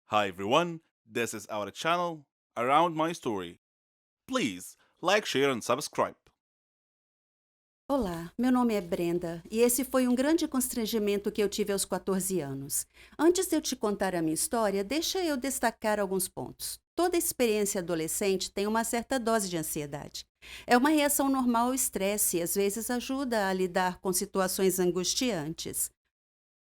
Hi everyone, this is our channel Around My Story. Please like, share and subscribe. Olá, meu nome é Brenda e esse foi um grande constrangimento que eu tive aos 14 anos. Antes de eu te contar a minha história, deixa eu destacar alguns pontos. Toda experiência adolescente tem uma certa dose de ansiedade. É uma reação normal ao estresse e às vezes ajuda a lidar com situações angustiantes.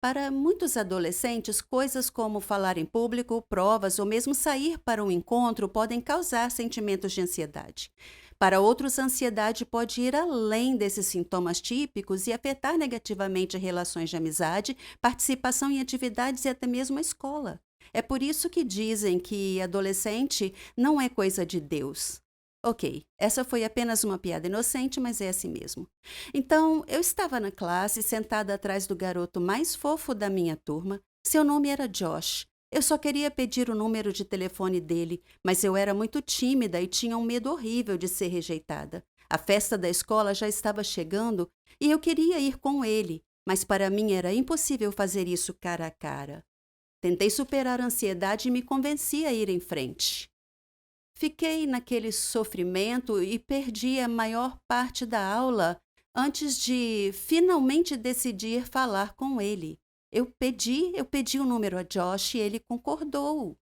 Para muitos adolescentes, coisas como falar em público, provas ou mesmo sair para um encontro podem causar sentimentos de ansiedade. Para outros, a ansiedade pode ir além desses sintomas típicos e afetar negativamente relações de amizade, participação em atividades e até mesmo a escola. É por isso que dizem que adolescente não é coisa de Deus. Ok, essa foi apenas uma piada inocente, mas é assim mesmo. Então, eu estava na classe, sentada atrás do garoto mais fofo da minha turma. Seu nome era Josh. Eu só queria pedir o número de telefone dele, mas eu era muito tímida e tinha um medo horrível de ser rejeitada. A festa da escola já estava chegando e eu queria ir com ele, mas para mim era impossível fazer isso cara a cara. Tentei superar a ansiedade e me convenci a ir em frente. Fiquei naquele sofrimento e perdi a maior parte da aula antes de finalmente decidir falar com ele. Eu pedi o número a Josh e ele concordou.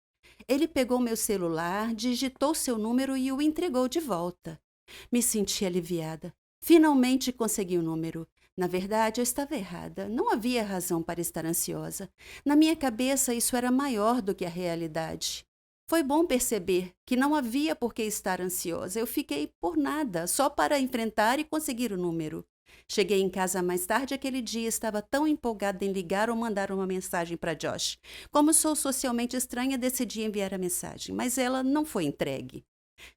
Ele pegou meu celular, digitou seu número e o entregou de volta. Me senti aliviada. Finalmente consegui o número. Na verdade, eu estava errada. Não havia razão para estar ansiosa. Na minha cabeça, isso era maior do que a realidade. Foi bom perceber que não havia por que estar ansiosa. Eu fiquei por nada, só para enfrentar e conseguir o número. Cheguei em casa mais tarde aquele dia e estava tão empolgada em ligar ou mandar uma mensagem para Josh. Como sou socialmente estranha, decidi enviar a mensagem, mas ela não foi entregue.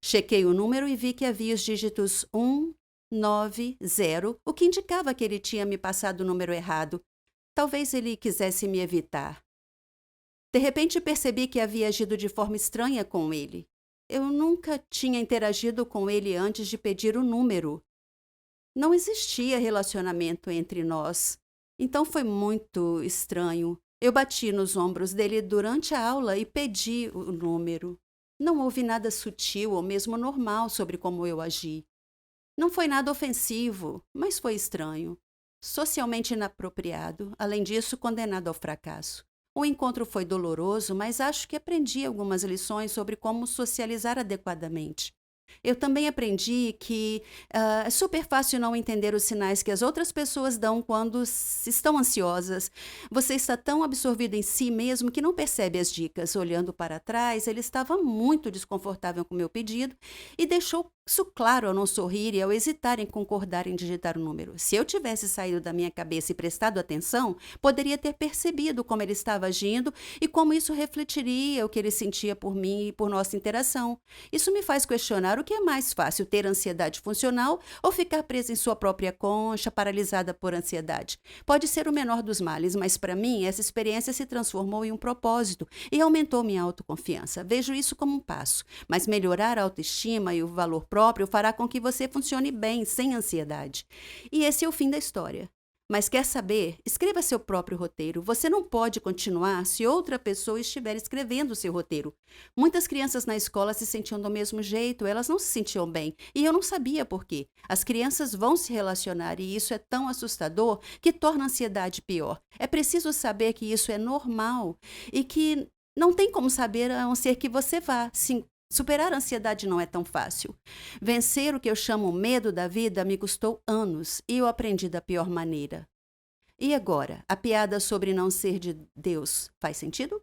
Chequei o número e vi que havia os dígitos 190, o que indicava que ele tinha me passado o número errado. Talvez ele quisesse me evitar. De repente percebi que havia agido de forma estranha com ele. Eu nunca tinha interagido com ele antes de pedir o número. Não existia relacionamento entre nós. Então foi muito estranho. Eu bati nos ombros dele durante a aula e pedi o número. Não houve nada sutil ou mesmo normal sobre como eu agi. Não foi nada ofensivo, mas foi estranho. Socialmente inapropriado, além disso, condenado ao fracasso. O encontro foi doloroso, mas acho que aprendi algumas lições sobre como socializar adequadamente. Eu também aprendi que é super fácil não entender os sinais que as outras pessoas dão quando estão ansiosas. Você está tão absorvido em si mesmo que não percebe as dicas. Olhando para trás, ele estava muito desconfortável com o meu pedido e deixou isso claro ao não sorrir e ao hesitar em concordar em digitar o número. Se eu tivesse saído da minha cabeça e prestado atenção, poderia ter percebido como ele estava agindo e como isso refletiria o que ele sentia por mim e por nossa interação. Isso me faz questionar o que é mais fácil, ter ansiedade funcional ou ficar presa em sua própria concha, paralisada por ansiedade. Pode ser o menor dos males, mas para mim essa experiência se transformou em um propósito e aumentou minha autoconfiança. Vejo isso como um passo, mas melhorar a autoestima e o valor próprio fará com que você funcione bem, sem ansiedade. E esse é o fim da história. Mas quer saber? Escreva seu próprio roteiro. Você não pode continuar se outra pessoa estiver escrevendo o seu roteiro. Muitas crianças na escola se sentiam do mesmo jeito, elas não se sentiam bem. E eu não sabia por quê. As crianças vão se relacionar e isso é tão assustador que torna a ansiedade pior. É preciso saber que isso é normal e que não tem como saber a não ser que você vá. Sim, superar a ansiedade não é tão fácil. Vencer o que eu chamo medo da vida me custou anos e eu aprendi da pior maneira. E agora, a piada sobre não ser de Deus faz sentido?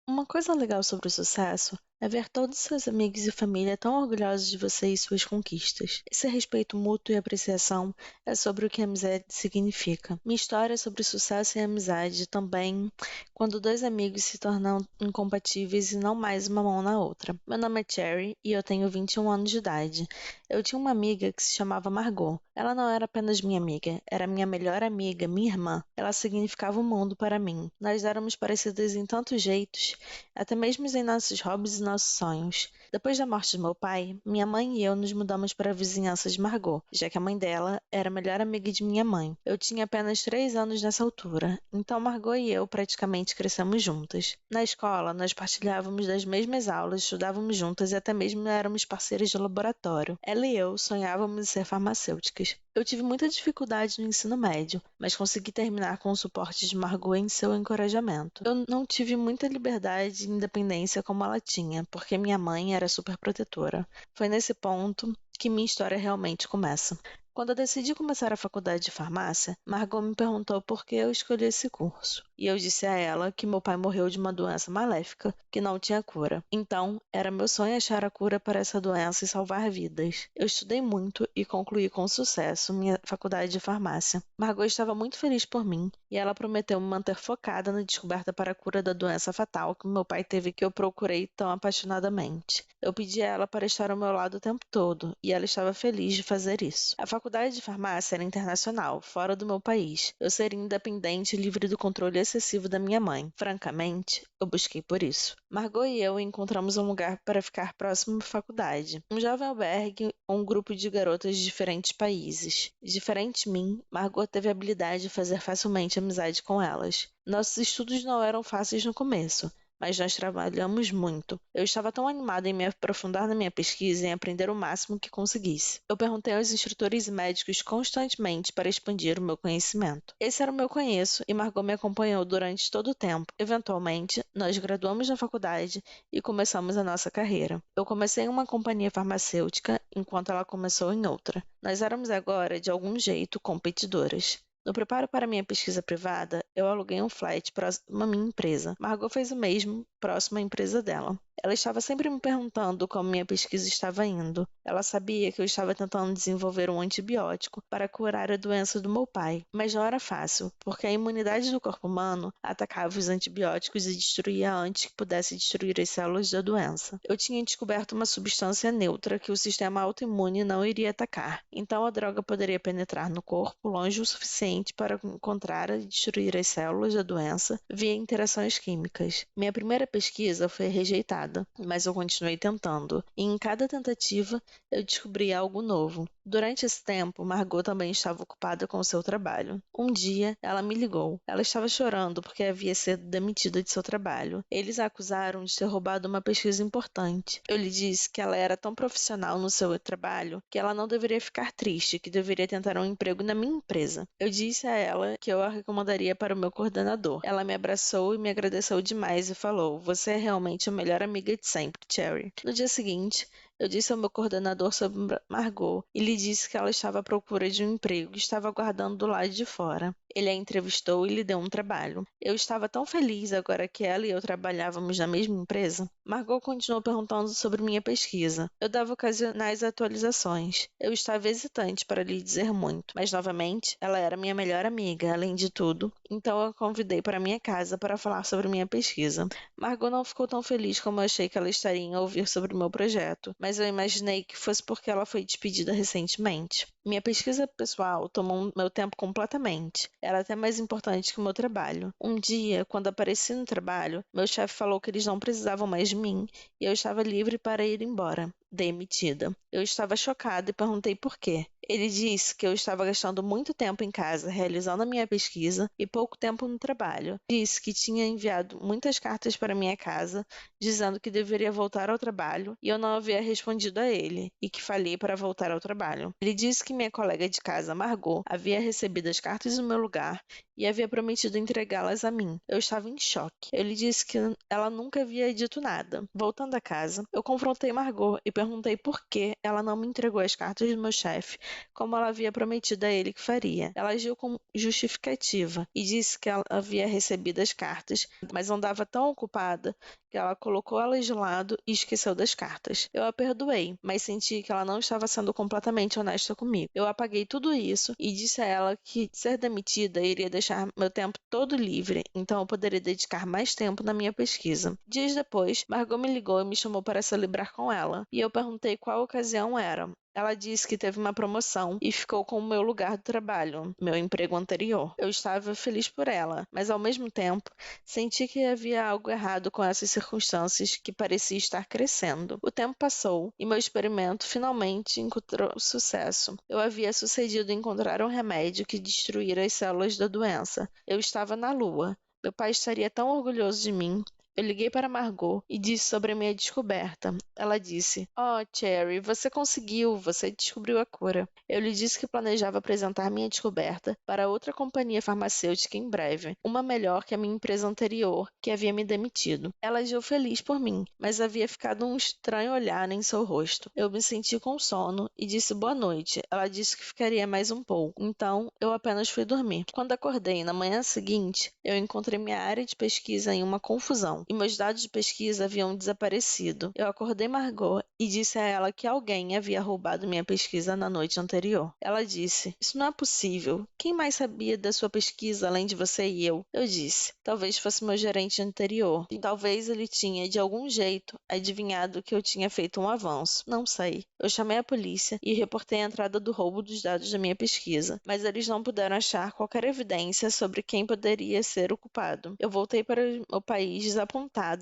Uma coisa legal sobre o sucesso é ver todos seus amigos e família tão orgulhosos de você e suas conquistas. Esse respeito mútuo e apreciação é sobre o que a amizade significa. Minha história é sobre sucesso e amizade também, quando dois amigos se tornam incompatíveis e não mais uma mão na outra. Meu nome é Cherry e eu tenho 21 anos de idade. Eu tinha uma amiga que se chamava Margot. Ela não era apenas minha amiga, era minha melhor amiga, minha irmã. Ela significava o mundo para mim. Nós éramos parecidas em tantos jeitos, até mesmo em nossos hobbies e nossos sonhos. Depois da morte de meu pai, minha mãe e eu nos mudamos para a vizinhança de Margot, já que a mãe dela era a melhor amiga de minha mãe. Eu tinha apenas 3 anos nessa altura, então Margot e eu praticamente crescemos juntas. Na escola, nós partilhávamos das mesmas aulas, estudávamos juntas e até mesmo éramos parceiras de laboratório. Ela e eu sonhávamos em ser farmacêuticas. Eu tive muita dificuldade no ensino médio, mas consegui terminar com o suporte de Margot em seu encorajamento. Eu não tive muita liberdade e independência como ela tinha, porque minha mãe era super protetora. Foi nesse ponto que minha história realmente começa. Quando eu decidi começar a faculdade de farmácia, Margot me perguntou por que eu escolhi esse curso. E eu disse a ela que meu pai morreu de uma doença maléfica que não tinha cura. Então, era meu sonho achar a cura para essa doença e salvar vidas. Eu estudei muito e concluí com sucesso minha faculdade de farmácia. Margot estava muito feliz por mim e ela prometeu me manter focada na descoberta para a cura da doença fatal que meu pai teve que eu procurei tão apaixonadamente. Eu pedi a ela para estar ao meu lado o tempo todo e ela estava feliz de fazer isso. A faculdade de farmácia era internacional, fora do meu país. Eu seria independente e livre do controle excessivo da minha mãe. Francamente, eu busquei por isso. Margot e eu encontramos um lugar para ficar próximo à faculdade. Um jovem albergue ou um grupo de garotas de diferentes países. Diferente de mim, Margot teve a habilidade de fazer facilmente amizade com elas. Nossos estudos não eram fáceis no começo, mas nós trabalhamos muito. Eu estava tão animada em me aprofundar na minha pesquisa e em aprender o máximo que conseguisse. Eu perguntei aos instrutores e médicos constantemente para expandir o meu conhecimento. Esse era o meu conheço e Margot me acompanhou durante todo o tempo. Eventualmente, nós graduamos na faculdade e começamos a nossa carreira. Eu comecei em uma companhia farmacêutica, enquanto ela começou em outra. Nós éramos agora, de algum jeito, competidoras. No preparo para minha pesquisa privada, eu aluguei um flat próximo à minha empresa. Margot fez o mesmo, próximo à empresa dela. Ela estava sempre me perguntando como minha pesquisa estava indo. Ela sabia que eu estava tentando desenvolver um antibiótico para curar a doença do meu pai, mas não era fácil, porque a imunidade do corpo humano atacava os antibióticos e destruía antes que pudesse destruir as células da doença. Eu tinha descoberto uma substância neutra que o sistema autoimune não iria atacar, então a droga poderia penetrar no corpo longe o suficiente para encontrar e destruir as células da doença via interações químicas. Minha primeira pesquisa foi rejeitada, mas eu continuei tentando, e em cada tentativa eu descobri algo novo. Durante esse tempo, Margot também estava ocupada com o seu trabalho. Um dia, ela me ligou. Ela estava chorando porque havia sido demitida de seu trabalho. Eles a acusaram de ter roubado uma pesquisa importante. Eu lhe disse que ela era tão profissional no seu trabalho que ela não deveria ficar triste, que deveria tentar um emprego na minha empresa. Eu disse a ela que eu a recomendaria para o meu coordenador. Ela me abraçou e me agradeceu demais e falou: "Você é realmente a melhor amiga de sempre, Cherry." No dia seguinte, eu disse ao meu coordenador sobre Margot e lhe disse que ela estava à procura de um emprego e estava aguardando do lado de fora. Ele a entrevistou e lhe deu um trabalho. Eu estava tão feliz agora que ela e eu trabalhávamos na mesma empresa. Margot continuou perguntando sobre minha pesquisa. Eu dava ocasionais atualizações. Eu estava hesitante para lhe dizer muito, mas novamente, ela era minha melhor amiga, além de tudo, então eu a convidei para minha casa para falar sobre minha pesquisa. Margot não ficou tão feliz como eu achei que ela estaria em ouvir sobre o meu projeto, mas eu imaginei que fosse porque ela foi despedida recentemente. Minha pesquisa pessoal tomou meu tempo completamente. Era até mais importante que o meu trabalho. Um dia, quando apareci no trabalho, meu chefe falou que eles não precisavam mais de mim e eu estava livre para ir embora. Demitida. Eu estava chocada e perguntei por quê. Ele disse que eu estava gastando muito tempo em casa realizando a minha pesquisa e pouco tempo no trabalho. Disse que tinha enviado muitas cartas para minha casa dizendo que deveria voltar ao trabalho e eu não havia respondido a ele e que falhei para voltar ao trabalho. Ele disse que minha colega de casa, Margot, havia recebido as cartas no meu lugar e havia prometido entregá-las a mim. Eu estava em choque. Ele disse que ela nunca havia dito nada. Voltando a casa, eu confrontei Margot e perguntei por que ela não me entregou as cartas do meu chefe, como ela havia prometido a ele que faria. Ela agiu com justificativa e disse que ela havia recebido as cartas, mas andava tão ocupada que ela colocou elas de lado e esqueceu das cartas. Eu a perdoei, mas senti que ela não estava sendo completamente honesta comigo. Eu apaguei tudo isso e disse a ela que ser demitida iria deixar meu tempo todo livre, então eu poderia dedicar mais tempo na minha pesquisa. Dias depois, Margot me ligou e me chamou para celebrar com ela, e eu perguntei qual ocasião era. Ela disse que teve uma promoção e ficou com o meu lugar de trabalho, meu emprego anterior. Eu estava feliz por ela, mas ao mesmo tempo senti que havia algo errado com essas circunstâncias que parecia estar crescendo. O tempo passou e meu experimento finalmente encontrou sucesso. Eu havia sucedido em encontrar um remédio que destruíra as células da doença. Eu estava na Lua. Meu pai estaria tão orgulhoso de mim. Eu liguei para Margot e disse sobre a minha descoberta. Ela disse: "Oh, Cherry, você conseguiu, você descobriu a cura." Eu lhe disse que planejava apresentar minha descoberta para outra companhia farmacêutica em breve, uma melhor que a minha empresa anterior, que havia me demitido. Ela agiu feliz por mim, mas havia ficado um estranho olhar em seu rosto. Eu me senti com sono e disse boa noite. Ela disse que ficaria mais um pouco, então eu apenas fui dormir. Quando acordei na manhã seguinte, eu encontrei minha área de pesquisa em uma confusão e meus dados de pesquisa haviam desaparecido. Eu acordei Margot e disse a ela que alguém havia roubado minha pesquisa na noite anterior. Ela disse: "Isso não é possível. Quem mais sabia da sua pesquisa além de você e eu?" Eu disse: "Talvez fosse meu gerente anterior. E talvez ele tinha, de algum jeito, adivinhado que eu tinha feito um avanço. Não sei." Eu chamei a polícia e reportei a entrada do roubo dos dados da minha pesquisa, mas eles não puderam achar qualquer evidência sobre quem poderia ser o culpado. Eu voltei para o país desapontada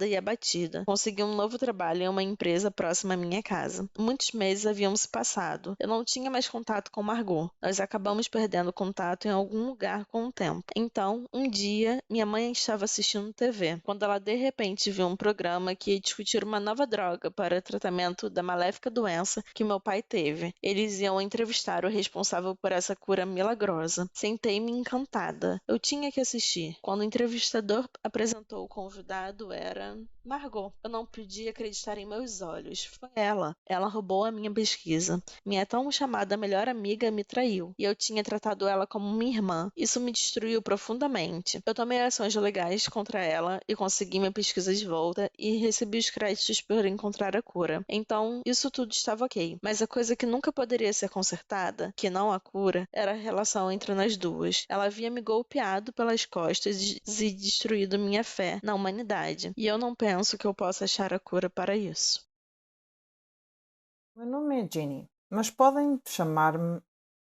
e abatida. Consegui um novo trabalho em uma empresa próxima à minha casa. Muitos meses haviam se passado. Eu não tinha mais contato com Margot. Nós acabamos perdendo contato em algum lugar com o tempo. Então, um dia, minha mãe estava assistindo TV, quando ela de repente viu um programa que ia discutir uma nova droga para tratamento da maléfica doença que meu pai teve. Eles iam entrevistar o responsável por essa cura milagrosa. Sentei-me encantada. Eu tinha que assistir. Quando o entrevistador apresentou o convidado, era Margot. Eu não podia acreditar em meus olhos. Foi ela. Ela roubou a minha pesquisa. Minha tão chamada melhor amiga me traiu, e eu tinha tratado ela como minha irmã. Isso me destruiu profundamente. Eu tomei ações legais contra ela e consegui minha pesquisa de volta e recebi os créditos por encontrar a cura. Então, isso tudo estava ok. Mas a coisa que nunca poderia ser consertada, que não a cura, era a relação entre nós duas. Ela havia me golpeado pelas costas e destruído minha fé na humanidade. E eu não penso que eu possa achar a cura para isso. Meu nome é Jenny, mas podem chamar-me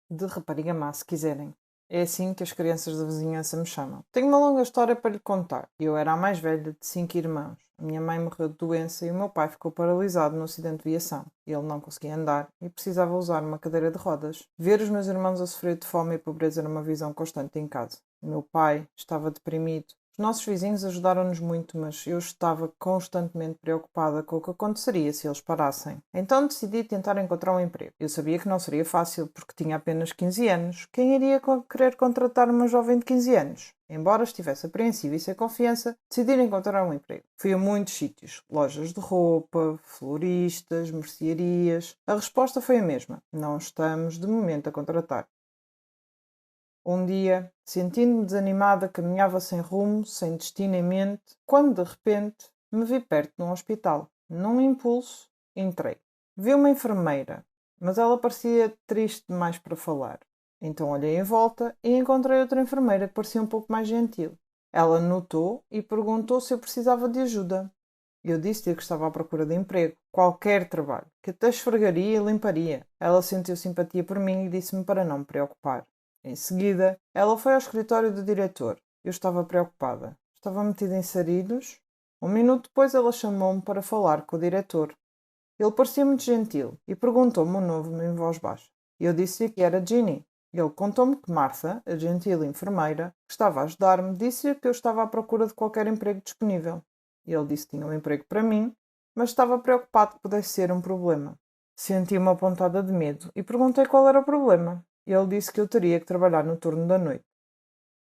de rapariga má se quiserem. É assim que as crianças da vizinhança me chamam. Tenho uma longa história para lhe contar. Eu era a mais velha de 5 irmãos. A minha mãe morreu de doença e o meu pai ficou paralisado no acidente de viação. Ele não conseguia andar e precisava usar uma cadeira de rodas. Ver os meus irmãos a sofrer de fome e pobreza era uma visão constante em casa. O meu pai estava deprimido. Os nossos vizinhos ajudaram-nos muito, mas eu estava constantemente preocupada com o que aconteceria se eles parassem. Então decidi tentar encontrar um emprego. Eu sabia que não seria fácil, porque tinha apenas 15 anos. Quem iria querer contratar uma jovem de 15 anos? Embora estivesse apreensiva e sem confiança, decidi encontrar um emprego. Fui a muitos sítios, lojas de roupa, floristas, mercearias. A resposta foi a mesma: não estamos de momento a contratar. Um dia, sentindo-me desanimada, caminhava sem rumo, sem destino em mente, quando de repente me vi perto de um hospital. Num impulso, entrei. Vi uma enfermeira, mas ela parecia triste demais para falar. Então olhei em volta e encontrei outra enfermeira que parecia um pouco mais gentil. Ela notou e perguntou se eu precisava de ajuda. Eu disse-lhe que estava à procura de emprego, qualquer trabalho, que até esfregaria e limparia. Ela sentiu simpatia por mim e disse-me para não me preocupar. Em seguida, ela foi ao escritório do diretor. Eu estava preocupada. Estava metida em sarilhos. Um minuto depois ela chamou-me para falar com o diretor. Ele parecia muito gentil e perguntou-me o nome em voz baixa. Eu disse-lhe que era Ginny. Ele contou-me que Martha, a gentil enfermeira, que estava a ajudar-me, disse-lhe que eu estava à procura de qualquer emprego disponível. Ele disse que tinha um emprego para mim, mas estava preocupado que pudesse ser um problema. Senti uma pontada de medo e perguntei qual era o problema. Ele disse que eu teria que trabalhar no turno da noite.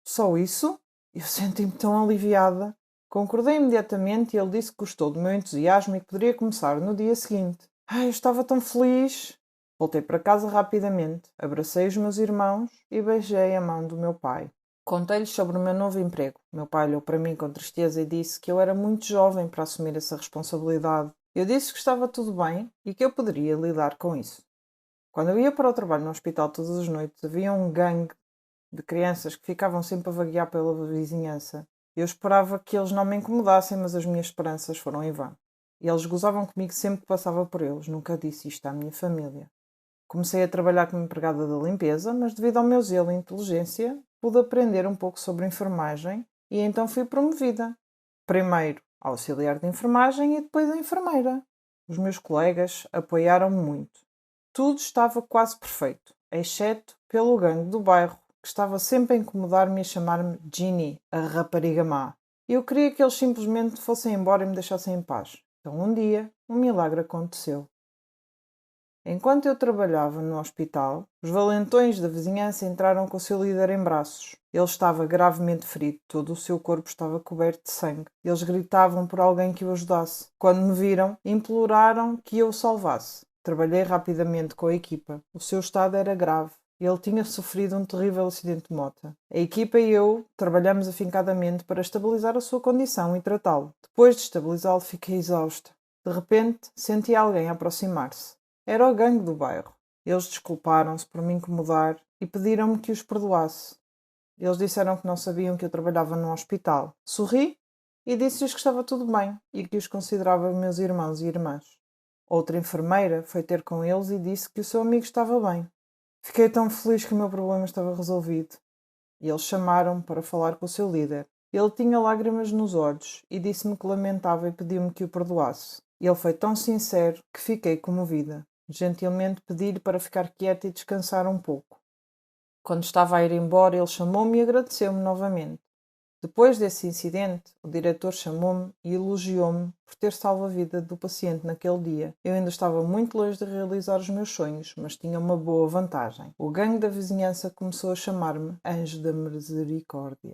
Só isso? Eu senti-me tão aliviada. Concordei imediatamente e ele disse que gostou do meu entusiasmo e que poderia começar no dia seguinte. Eu estava tão feliz. Voltei para casa rapidamente, abracei os meus irmãos e beijei a mão do meu pai. Contei-lhes sobre o meu novo emprego. Meu pai olhou para mim com tristeza e disse que eu era muito jovem para assumir essa responsabilidade. Eu disse que estava tudo bem e que eu poderia lidar com isso. Quando eu ia para o trabalho no hospital todas as noites, havia um gangue de crianças que ficavam sempre a vaguear pela vizinhança. Eu esperava que eles não me incomodassem, mas as minhas esperanças foram em vão. E eles gozavam comigo sempre que passava por eles. Nunca disse isto à minha família. Comecei a trabalhar como empregada da limpeza, mas devido ao meu zelo e inteligência, pude aprender um pouco sobre enfermagem e então fui promovida. Primeiro auxiliar de enfermagem e depois a enfermeira. Os meus colegas apoiaram-me muito. Tudo estava quase perfeito, exceto pelo gangue do bairro, que estava sempre a incomodar-me e a chamar-me Ginny, a rapariga má. Eu queria que eles simplesmente fossem embora e me deixassem em paz. Então um dia, um milagre aconteceu. Enquanto eu trabalhava no hospital, os valentões da vizinhança entraram com o seu líder em braços. Ele estava gravemente ferido, todo o seu corpo estava coberto de sangue. Eles gritavam por alguém que o ajudasse. Quando me viram, imploraram que eu o salvasse. Trabalhei rapidamente com a equipa. O seu estado era grave. Ele tinha sofrido um terrível acidente de moto. A equipa e eu trabalhamos afincadamente para estabilizar a sua condição e tratá-lo. Depois de estabilizá-lo, fiquei exausta. De repente, senti alguém aproximar-se. Era o gangue do bairro. Eles desculparam-se por me incomodar e pediram-me que os perdoasse. Eles disseram que não sabiam que eu trabalhava num hospital. Sorri e disse-lhes que estava tudo bem e que os considerava meus irmãos e irmãs. Outra enfermeira foi ter com eles e disse que o seu amigo estava bem. Fiquei tão feliz que o meu problema estava resolvido. E eles chamaram-me para falar com o seu líder. Ele tinha lágrimas nos olhos e disse-me que lamentava e pediu-me que o perdoasse. Ele foi tão sincero que fiquei comovida. Gentilmente pedi-lhe para ficar quieta e descansar um pouco. Quando estava a ir embora, ele chamou-me e agradeceu-me novamente. Depois desse incidente, o diretor chamou-me e elogiou-me por ter salvo a vida do paciente naquele dia. Eu ainda estava muito longe de realizar os meus sonhos, mas tinha uma boa vantagem. O gangue da vizinhança começou a chamar-me Anjo da Misericórdia.